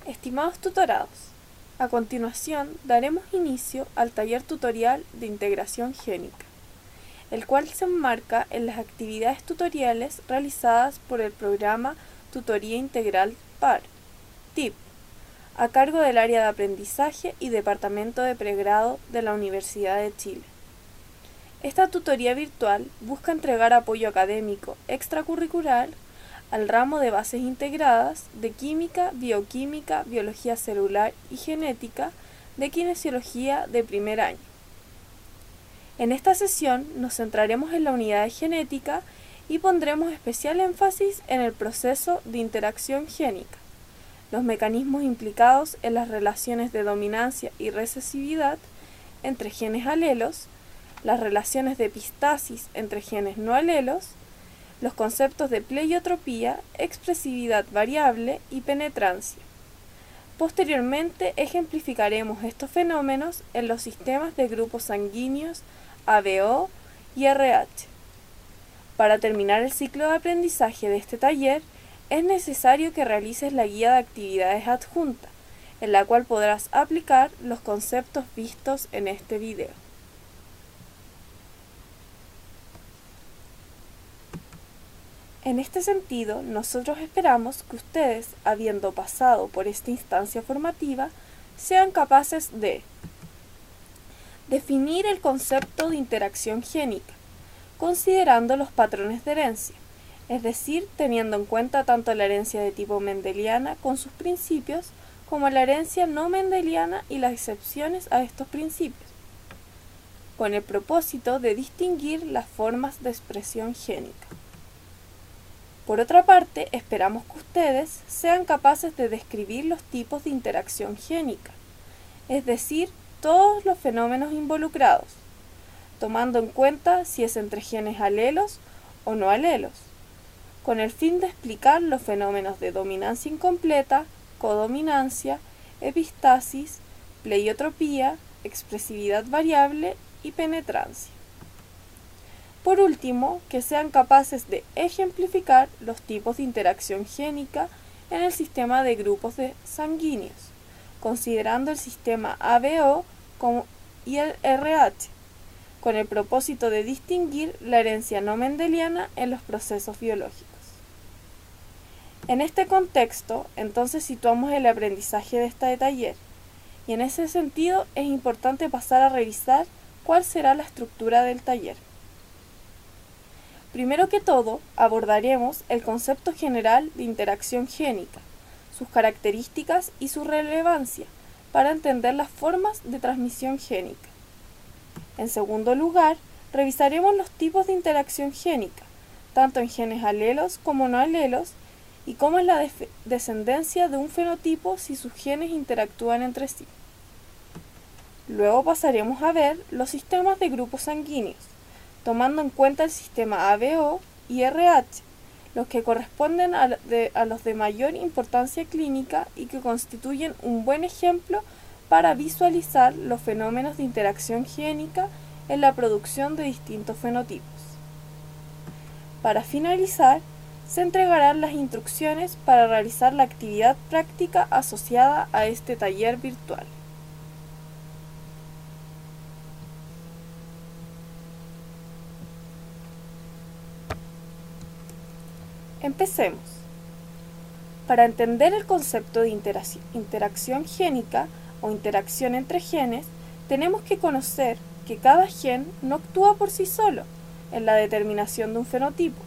Estimados tutorados, a continuación daremos inicio al taller tutorial de integración génica, el cual se enmarca en las actividades tutoriales realizadas por el programa Tutoría Integral PAR, TIP, a cargo del área de aprendizaje y departamento de pregrado de la Universidad de Chile. Esta tutoría virtual busca entregar apoyo académico extracurricular al ramo de bases integradas de química, bioquímica, biología celular y genética de kinesiología de primer año. En esta sesión nos centraremos en la unidad de genética y pondremos especial énfasis en el proceso de interacción génica, los mecanismos implicados en las relaciones de dominancia y recesividad entre genes alelos, las relaciones de epistasis entre genes no alelos, los conceptos de pleiotropía, expresividad variable y penetrancia. Posteriormente ejemplificaremos estos fenómenos en los sistemas de grupos sanguíneos ABO y RH. Para terminar el ciclo de aprendizaje de este taller, es necesario que realices la guía de actividades adjunta, en la cual podrás aplicar los conceptos vistos en este video. En este sentido, nosotros esperamos que ustedes, habiendo pasado por esta instancia formativa, sean capaces de definir el concepto de interacción génica, considerando los patrones de herencia, es decir, teniendo en cuenta tanto la herencia de tipo mendeliana con sus principios, como la herencia no mendeliana y las excepciones a estos principios, con el propósito de distinguir las formas de expresión génica. Por otra parte, esperamos que ustedes sean capaces de describir los tipos de interacción génica, es decir, todos los fenómenos involucrados, tomando en cuenta si es entre genes alelos o no alelos, con el fin de explicar los fenómenos de dominancia incompleta, codominancia, epistasis, pleiotropía, expresividad variable y penetrancia. Por último, que sean capaces de ejemplificar los tipos de interacción génica en el sistema de grupos sanguíneos, considerando el sistema ABO y el RH, con el propósito de distinguir la herencia no mendeliana en los procesos biológicos. En este contexto, entonces situamos el aprendizaje de este taller, y en ese sentido es importante pasar a revisar cuál será la estructura del taller. Primero que todo, abordaremos el concepto general de interacción génica, sus características y su relevancia para entender las formas de transmisión génica. En segundo lugar, revisaremos los tipos de interacción génica, tanto en genes alelos como no alelos, y cómo es la descendencia de un fenotipo si sus genes interactúan entre sí. Luego pasaremos a ver los sistemas de grupos sanguíneos, tomando en cuenta el sistema ABO y RH, los que corresponden a los de mayor importancia clínica y que constituyen un buen ejemplo para visualizar los fenómenos de interacción génica en la producción de distintos fenotipos. Para finalizar, se entregarán las instrucciones para realizar la actividad práctica asociada a este taller virtual. Empecemos. Para entender el concepto de interacción génica o interacción entre genes, tenemos que conocer que cada gen no actúa por sí solo en la determinación de un fenotipo.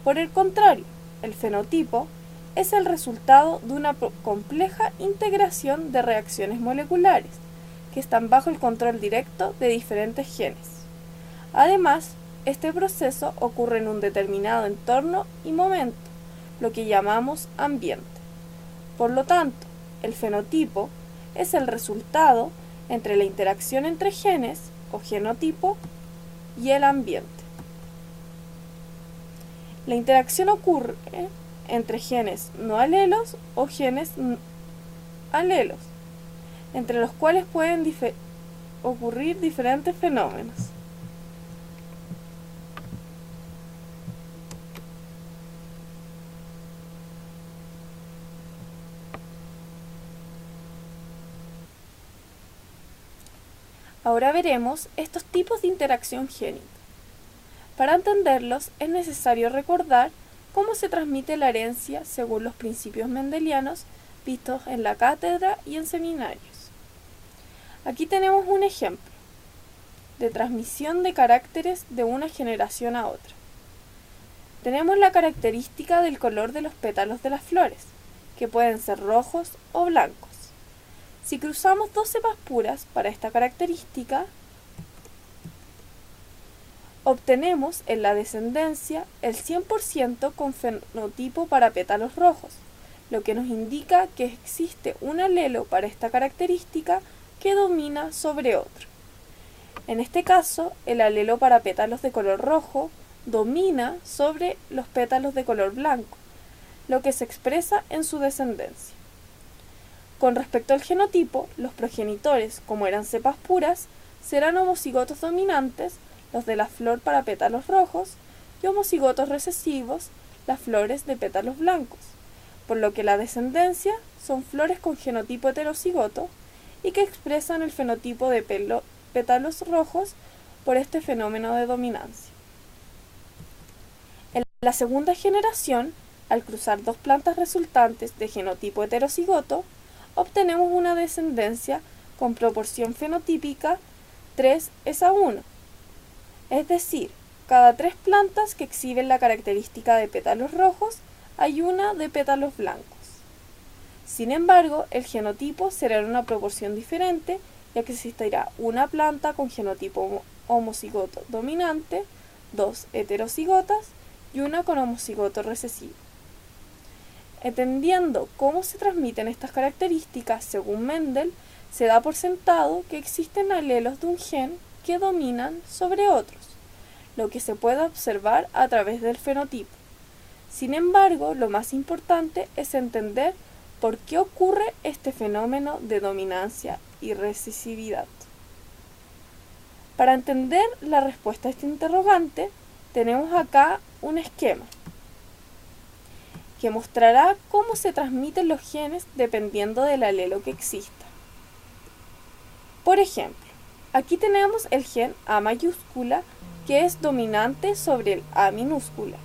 Por el contrario, el fenotipo es el resultado de una compleja integración de reacciones moleculares que están bajo el control directo de diferentes genes. Además, este proceso ocurre en un determinado entorno y momento, lo que llamamos ambiente. Por lo tanto, el fenotipo es el resultado entre la interacción entre genes o genotipo y el ambiente. La interacción ocurre entre genes no alelos o genes alelos, entre los cuales pueden ocurrir diferentes fenómenos. Ahora veremos estos tipos de interacción génica. Para entenderlos es necesario recordar cómo se transmite la herencia según los principios mendelianos vistos en la cátedra y en seminarios. Aquí tenemos un ejemplo de transmisión de caracteres de una generación a otra. Tenemos la característica del color de los pétalos de las flores, que pueden ser rojos o blancos. Si cruzamos dos cepas puras para esta característica, obtenemos en la descendencia el 100% con fenotipo para pétalos rojos, lo que nos indica que existe un alelo para esta característica que domina sobre otro. En este caso, el alelo para pétalos de color rojo domina sobre los pétalos de color blanco, lo que se expresa en su descendencia. Con respecto al genotipo, los progenitores, como eran cepas puras, serán homocigotos dominantes, los de la flor para pétalos rojos, y homocigotos recesivos, las flores de pétalos blancos, por lo que la descendencia son flores con genotipo heterocigoto y que expresan el fenotipo de pétalos rojos por este fenómeno de dominancia. En la segunda generación, al cruzar dos plantas resultantes de genotipo heterocigoto, obtenemos una descendencia con proporción fenotípica 3:1. Es decir, cada 3 plantas que exhiben la característica de pétalos rojos, hay una de pétalos blancos. Sin embargo, el genotipo será en una proporción diferente, ya que existirá una planta con genotipo homocigoto dominante, 2 heterocigotas y una con homocigoto recesivo. Entendiendo cómo se transmiten estas características según Mendel, se da por sentado que existen alelos de un gen que dominan sobre otros, lo que se puede observar a través del fenotipo. Sin embargo, lo más importante es entender por qué ocurre este fenómeno de dominancia y recesividad. Para entender la respuesta a este interrogante, tenemos acá un esquema que mostrará cómo se transmiten los genes dependiendo del alelo que exista. Por ejemplo, aquí tenemos el gen A mayúscula que es dominante sobre el A minúscula,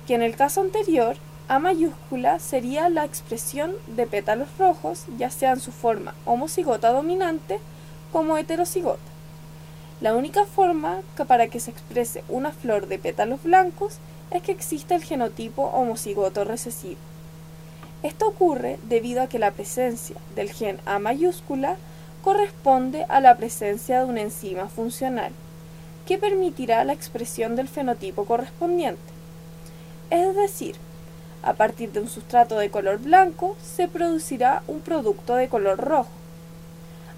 que en el caso anterior, A mayúscula sería la expresión de pétalos rojos, ya sea en su forma homocigota dominante como heterocigota. La única forma para que se exprese una flor de pétalos blancos es que exista el genotipo homocigoto recesivo. Esto ocurre debido a que la presencia del gen A mayúscula corresponde a la presencia de una enzima funcional, que permitirá la expresión del fenotipo correspondiente. Es decir, a partir de un sustrato de color blanco se producirá un producto de color rojo.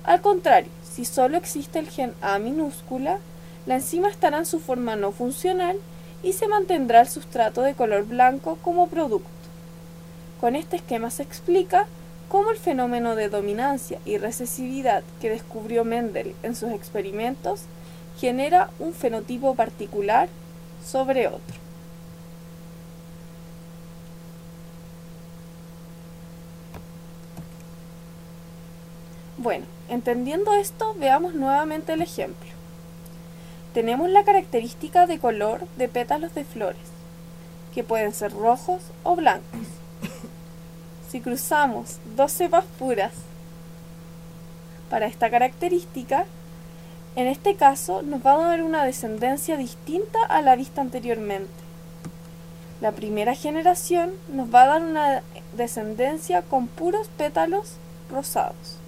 Al contrario, si solo existe el gen A minúscula, la enzima estará en su forma no funcional y se mantendrá el sustrato de color blanco como producto. Con este esquema se explica cómo el fenómeno de dominancia y recesividad que descubrió Mendel en sus experimentos genera un fenotipo particular sobre otro. Bueno, entendiendo esto, veamos nuevamente el ejemplo. Tenemos la característica de color de pétalos de flores, que pueden ser rojos o blancos. Si cruzamos dos cepas puras para esta característica, en este caso nos va a dar una descendencia distinta a la vista anteriormente. La primera generación nos va a dar una descendencia con puros pétalos rosados.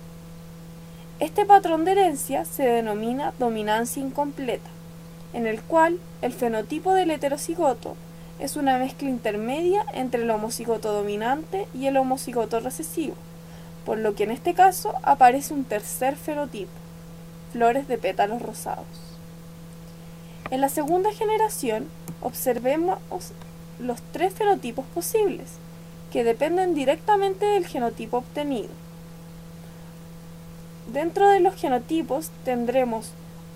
Este patrón de herencia se denomina dominancia incompleta, en el cual el fenotipo del heterocigoto es una mezcla intermedia entre el homocigoto dominante y el homocigoto recesivo, por lo que en este caso aparece un tercer fenotipo, flores de pétalos rosados. En la segunda generación observemos los 3 fenotipos posibles, que dependen directamente del genotipo obtenido. Dentro de los genotipos tendremos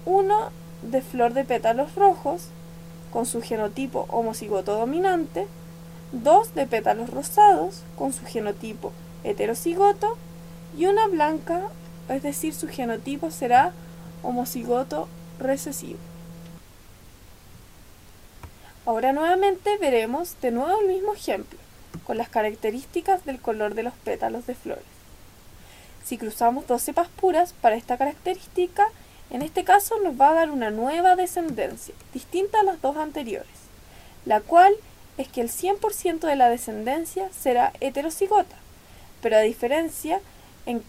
uno de flor de pétalos rojos, con su genotipo homocigoto dominante, 2 de pétalos rosados, con su genotipo heterocigoto, y una blanca, es decir, su genotipo será homocigoto recesivo. Ahora nuevamente veremos de nuevo el mismo ejemplo, con las características del color de los pétalos de flores. Si cruzamos dos cepas puras para esta característica, en este caso nos va a dar una nueva descendencia, distinta a las dos anteriores, la cual es que el 100% de la descendencia será heterocigota, pero a diferencia de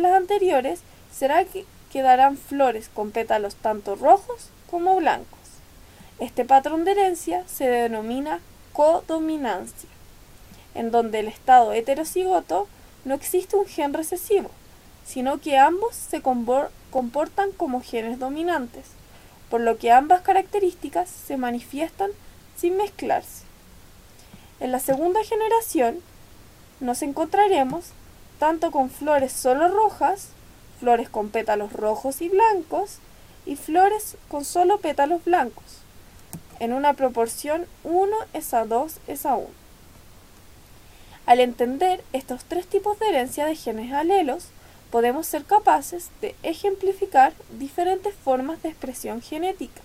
las anteriores, será que quedarán flores con pétalos tanto rojos como blancos. Este patrón de herencia se denomina codominancia, en donde el estado heterocigoto no existe un gen recesivo, sino que ambos se comportan como genes dominantes, por lo que ambas características se manifiestan sin mezclarse. En la segunda generación nos encontraremos tanto con flores solo rojas, flores con pétalos rojos y blancos, y flores con solo pétalos blancos, en una proporción 1:2:1. Al entender estos tres tipos de herencia de genes alelos, podemos ser capaces de ejemplificar diferentes formas de expresión genética,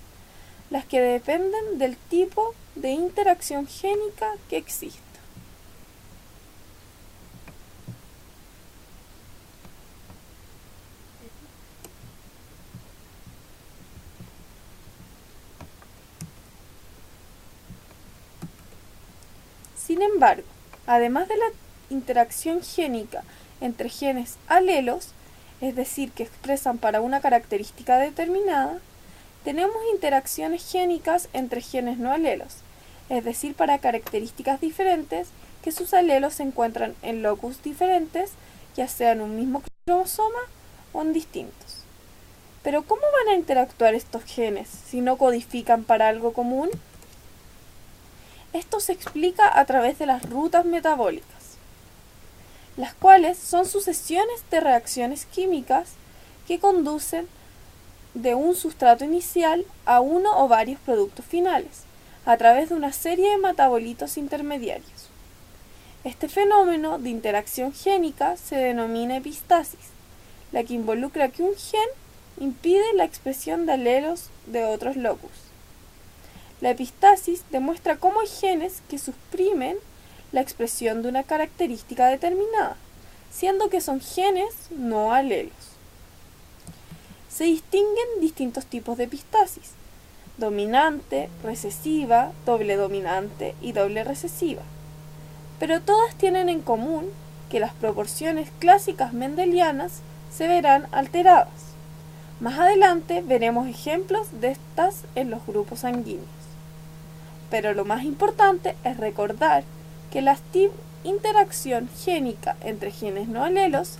las que dependen del tipo de interacción génica que exista. Sin embargo, además de la interacción génica entre genes alelos, es decir, que expresan para una característica determinada, tenemos interacciones génicas entre genes no alelos, es decir, para características diferentes que sus alelos se encuentran en locus diferentes, ya sea en un mismo cromosoma o en distintos. Pero ¿cómo van a interactuar estos genes si no codifican para algo común? Esto se explica a través de las rutas metabólicas, las cuales son sucesiones de reacciones químicas que conducen de un sustrato inicial a uno o varios productos finales, a través de una serie de metabolitos intermediarios. Este fenómeno de interacción génica se denomina epistasis, la que involucra que un gen impide la expresión de alelos de otros locus. La epistasis demuestra cómo hay genes que suprimen la expresión de una característica determinada, siendo que son genes no alelos. Se distinguen distintos tipos de epistasis: dominante, recesiva, doble dominante y doble recesiva. Pero todas tienen en común que las proporciones clásicas mendelianas se verán alteradas. Más adelante veremos ejemplos de estas en los grupos sanguíneos. Pero lo más importante es recordar que la interacción génica entre genes no alelos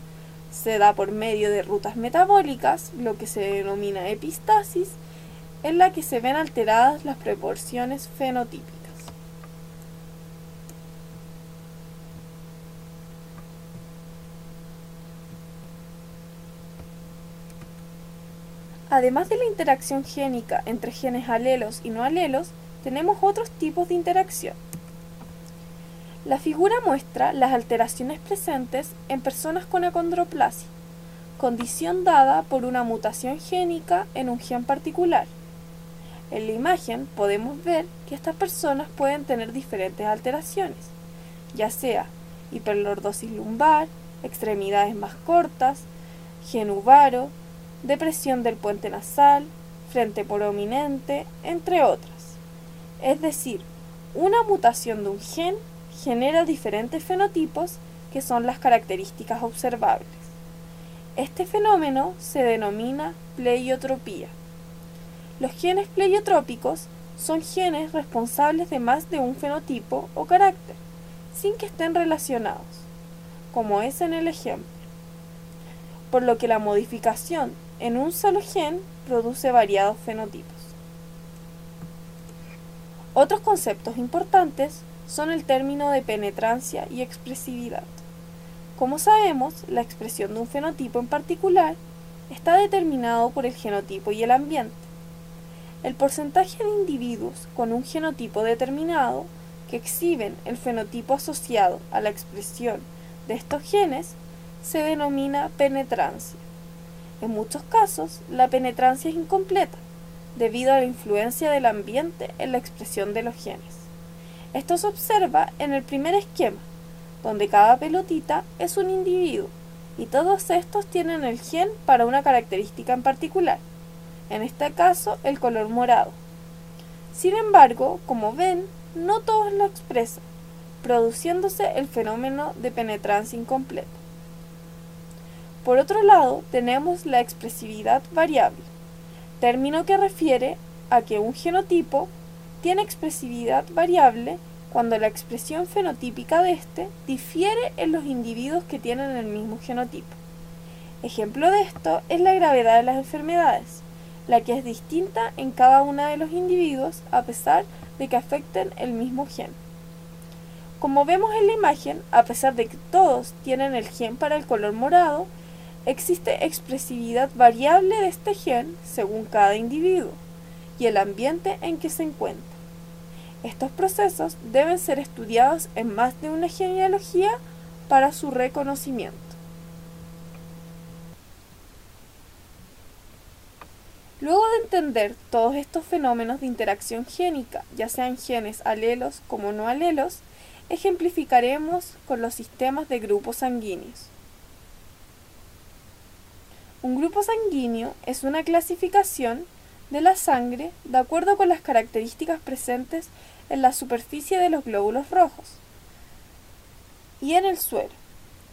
se da por medio de rutas metabólicas, lo que se denomina epistasis, en la que se ven alteradas las proporciones fenotípicas. Además de la interacción génica entre genes alelos y no alelos, tenemos otros tipos de interacción. La figura muestra las alteraciones presentes en personas con acondroplasia, condición dada por una mutación génica en un gen particular. En la imagen podemos ver que estas personas pueden tener diferentes alteraciones, ya sea hiperlordosis lumbar, extremidades más cortas, gen uvaro, depresión del puente nasal, frente prominente, entre otras. Es decir, una mutación de un gen genera diferentes fenotipos que son las características observables. Este fenómeno se denomina pleiotropía. Los genes pleiotrópicos son genes responsables de más de un fenotipo o carácter, sin que estén relacionados, como es en el ejemplo, por lo que la modificación en un solo gen produce variados fenotipos. Otros conceptos importantes son el término de penetrancia y expresividad. Como sabemos, la expresión de un fenotipo en particular está determinado por el genotipo y el ambiente. El porcentaje de individuos con un genotipo determinado que exhiben el fenotipo asociado a la expresión de estos genes se denomina penetrancia. En muchos casos, la penetrancia es incompleta, debido a la influencia del ambiente en la expresión de los genes. Esto se observa en el primer esquema, donde cada pelotita es un individuo, y todos estos tienen el gen para una característica en particular, en este caso el color morado. Sin embargo, como ven, no todos lo expresan, produciéndose el fenómeno de penetrancia incompleta. Por otro lado, tenemos la expresividad variable, término que refiere a que un genotipo tiene expresividad variable cuando la expresión fenotípica de éste difiere en los individuos que tienen el mismo genotipo. Ejemplo de esto es la gravedad de las enfermedades, la que es distinta en cada uno de los individuos a pesar de que afecten el mismo gen. Como vemos en la imagen, a pesar de que todos tienen el gen para el color morado, existe expresividad variable de este gen según cada individuo y el ambiente en que se encuentra. Estos procesos deben ser estudiados en más de una genealogía para su reconocimiento. Luego de entender todos estos fenómenos de interacción génica, ya sean genes alelos como no alelos, ejemplificaremos con los sistemas de grupos sanguíneos. Un grupo sanguíneo es una clasificación de la sangre de acuerdo con las características presentes en la superficie de los glóbulos rojos y en el suero.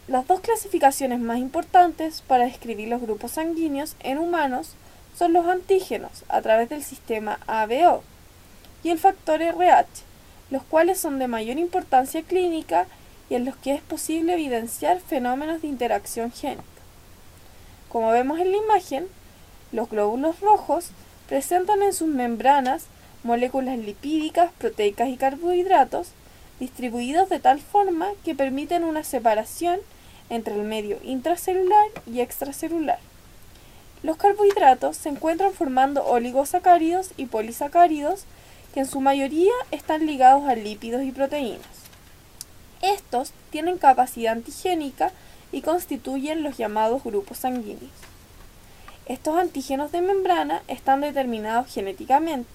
Las dos clasificaciones más importantes para describir los grupos sanguíneos en humanos son los antígenos a través del sistema ABO y el factor RH, los cuales son de mayor importancia clínica y en los que es posible evidenciar fenómenos de interacción génica. Como vemos en la imagen, los glóbulos rojos presentan en sus membranas moléculas lipídicas, proteicas y carbohidratos distribuidos de tal forma que permiten una separación entre el medio intracelular y extracelular. Los carbohidratos se encuentran formando oligosacáridos y polisacáridos que en su mayoría están ligados a lípidos y proteínas. Estos tienen capacidad antigénica y constituyen los llamados grupos sanguíneos. Estos antígenos de membrana están determinados genéticamente.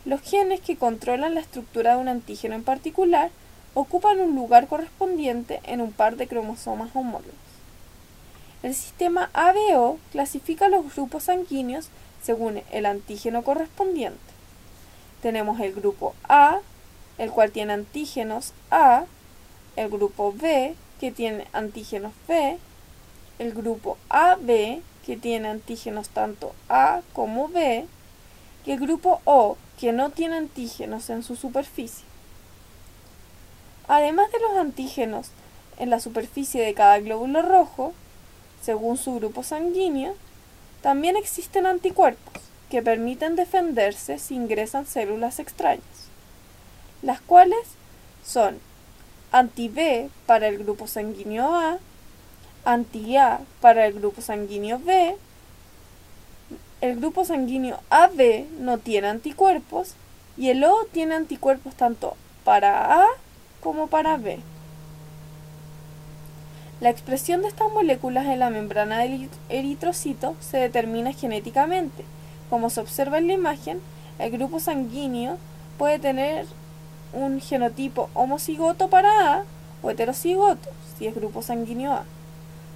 Los genes que controlan la estructura de un antígeno en particular ocupan un lugar correspondiente en un par de cromosomas homólogos. El sistema ABO clasifica los grupos sanguíneos según el antígeno correspondiente. Tenemos el grupo A, el cual tiene antígenos A, el grupo B, que tiene antígenos B, el grupo AB, que tiene antígenos tanto A como B, y el grupo O, que no tiene antígenos en su superficie. Además de los antígenos en la superficie de cada glóbulo rojo, según su grupo sanguíneo, también existen anticuerpos que permiten defenderse si ingresan células extrañas, las cuales son anti-B para el grupo sanguíneo A, anti-A para el grupo sanguíneo B. El grupo sanguíneo AB no tiene anticuerpos y el O tiene anticuerpos tanto para A como para B. La expresión de estas moléculas en la membrana del eritrocito se determina genéticamente. Como se observa en la imagen, el grupo sanguíneo puede tener un genotipo homocigoto para A o heterocigoto, si es grupo sanguíneo A.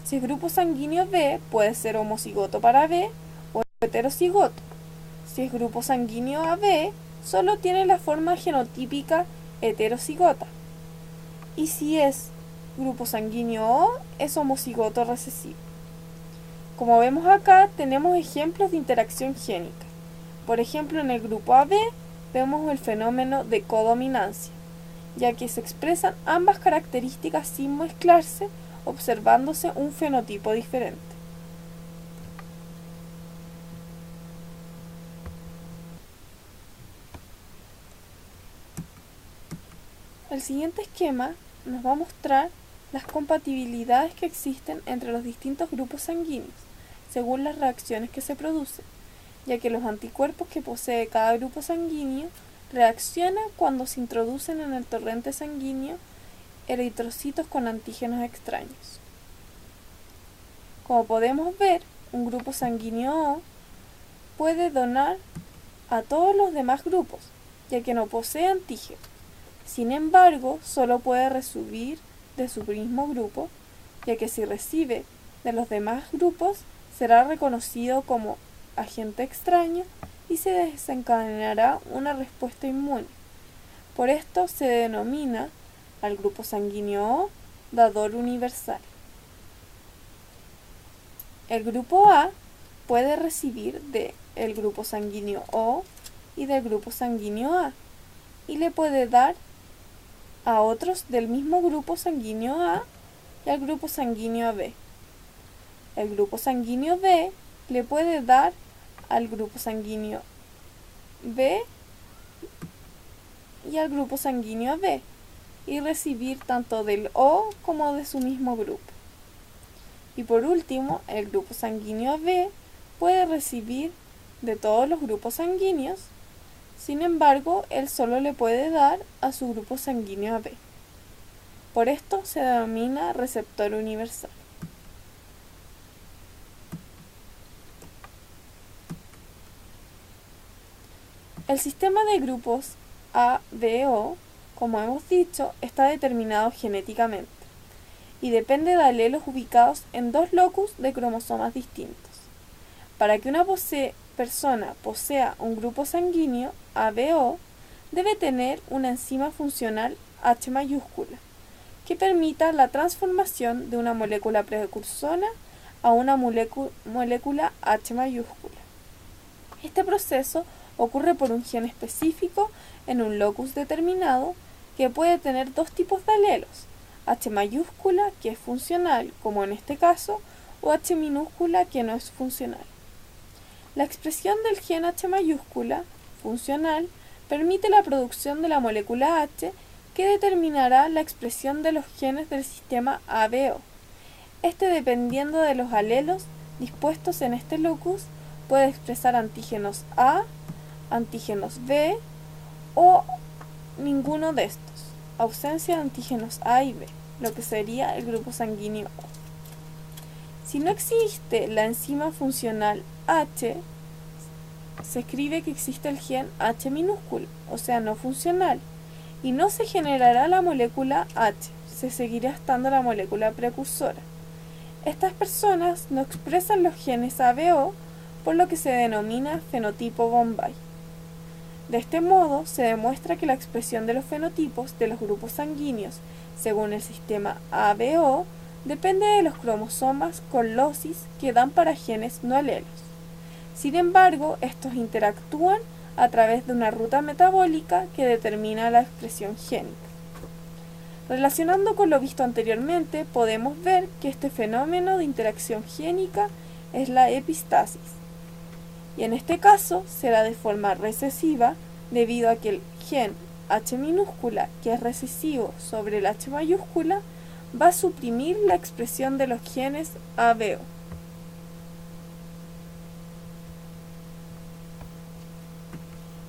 Si es grupo sanguíneo B, puede ser homocigoto para B o heterocigoto. Si es grupo sanguíneo AB, solo tiene la forma genotípica heterocigota. Y si es grupo sanguíneo O, es homocigoto recesivo. Como vemos acá, tenemos ejemplos de interacción génica. Por ejemplo, en el grupo AB vemos el fenómeno de codominancia, ya que se expresan ambas características sin mezclarse, observándose un fenotipo diferente. El siguiente esquema nos va a mostrar las compatibilidades que existen entre los distintos grupos sanguíneos, según las reacciones que se producen, ya que los anticuerpos que posee cada grupo sanguíneo reaccionan cuando se introducen en el torrente sanguíneo eritrocitos con antígenos extraños. Como podemos ver, un grupo sanguíneo O puede donar a todos los demás grupos, ya que no posee antígeno. Sin embargo, solo puede recibir de su mismo grupo, ya que si recibe de los demás grupos, será reconocido como agente extraño y se desencadenará una respuesta inmune. Por esto se denomina al grupo sanguíneo O dador universal. El grupo A puede recibir del grupo sanguíneo O y del grupo sanguíneo A y le puede dar a otros del mismo grupo sanguíneo A y al grupo sanguíneo B. El grupo sanguíneo B le puede dar al grupo sanguíneo B y al grupo sanguíneo B y recibir tanto del O como de su mismo grupo. Y por último, el grupo sanguíneo B puede recibir de todos los grupos sanguíneos, sin embargo, él solo le puede dar a su grupo sanguíneo AB. Por esto se denomina receptor universal. El sistema de grupos A, B, O, como hemos dicho, está determinado genéticamente y depende de alelos ubicados en dos locus de cromosomas distintos. Para que una persona posea un grupo sanguíneo ABO, debe tener una enzima funcional H mayúscula, que permita la transformación de una molécula precursora a una molécula H mayúscula. Este proceso ocurre por un gen específico en un locus determinado que puede tener dos tipos de alelos, H mayúscula, que es funcional, como en este caso, o H minúscula, que no es funcional. La expresión del gen H mayúscula, funcional, permite la producción de la molécula H que determinará la expresión de los genes del sistema ABO. Dependiendo de los alelos dispuestos en este locus, puede expresar antígenos A, antígenos B o ninguno de estos, ausencia de antígenos A y B, lo que sería el grupo sanguíneo O. Si no existe la enzima funcional H, se escribe que existe el gen H minúsculo, o sea, no funcional, y no se generará la molécula H, se seguirá estando la molécula precursora. Estas personas no expresan los genes ABO, por lo que se denomina fenotipo Bombay. De este modo, se demuestra que la expresión de los fenotipos de los grupos sanguíneos, según el sistema ABO, depende de los cromosomas con losis que dan para genes no alelos. Sin embargo, estos interactúan a través de una ruta metabólica que determina la expresión génica. Relacionando con lo visto anteriormente, podemos ver que este fenómeno de interacción génica es la epistasis, y en este caso será de forma recesiva debido a que el gen H minúscula, que es recesivo sobre el H mayúscula, va a suprimir la expresión de los genes ABO.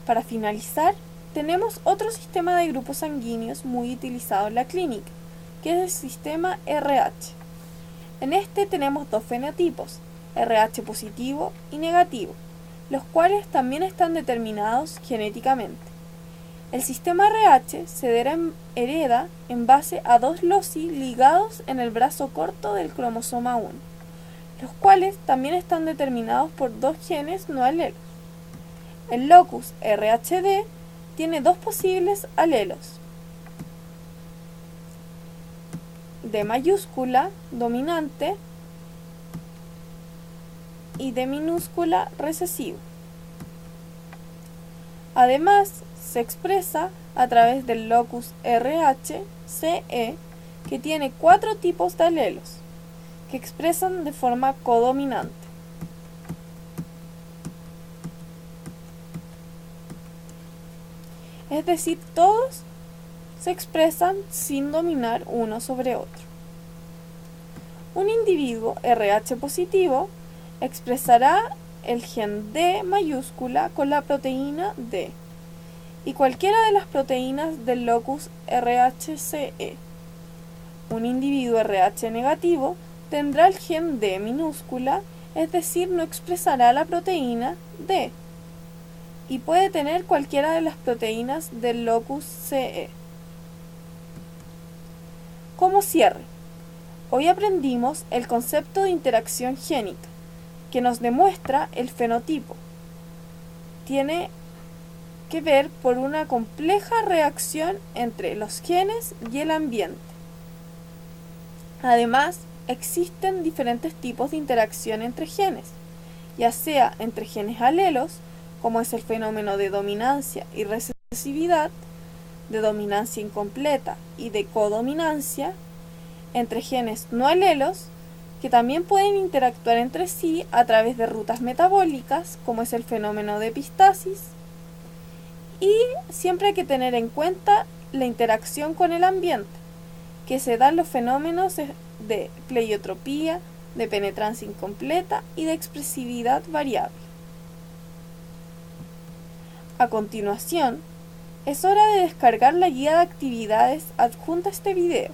Para finalizar, tenemos otro sistema de grupos sanguíneos muy utilizado en la clínica, que es el sistema RH. En este tenemos dos fenotipos, RH positivo y negativo, los cuales también están determinados genéticamente. El sistema RH se hereda en base a dos loci ligados en el brazo corto del cromosoma 1, los cuales también están determinados por dos genes no alelos. El locus RHD tiene dos posibles alelos, D mayúscula dominante y D minúscula recesivo. Además, se expresa a través del locus RHCE, que tiene cuatro tipos de alelos, que expresan de forma codominante. Es decir, todos se expresan sin dominar uno sobre otro. Un individuo RH positivo expresará el gen D mayúscula con la proteína D y cualquiera de las proteínas del locus RHCE. Un individuo RH negativo tendrá el gen D minúscula es decir, no expresará la proteína D y puede tener cualquiera de las proteínas del locus CE. Como cierre, hoy aprendimos el concepto de interacción génica, que nos demuestra el fenotipo. Tiene que ver por una compleja reacción entre los genes y el ambiente. Además, existen diferentes tipos de interacción entre genes, ya sea entre genes alelos, como es el fenómeno de dominancia y recesividad, de dominancia incompleta y de codominancia, entre genes no alelos, que también pueden interactuar entre sí a través de rutas metabólicas, como es el fenómeno de epistasis, y siempre hay que tener en cuenta la interacción con el ambiente, que se dan los fenómenos de pleiotropía, de penetrancia incompleta y de expresividad variable. A continuación, es hora de descargar la guía de actividades adjunta a este video.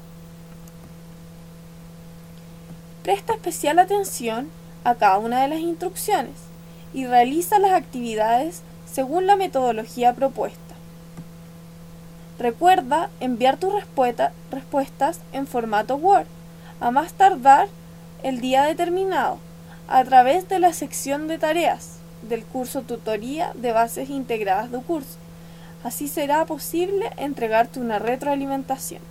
Presta especial atención a cada una de las instrucciones y realiza las actividades según la metodología propuesta. Recuerda enviar tus respuestas en formato Word, a más tardar el día determinado, a través de la sección de tareas del curso Tutoría de Bases Integradas de curso. Así será posible entregarte una retroalimentación.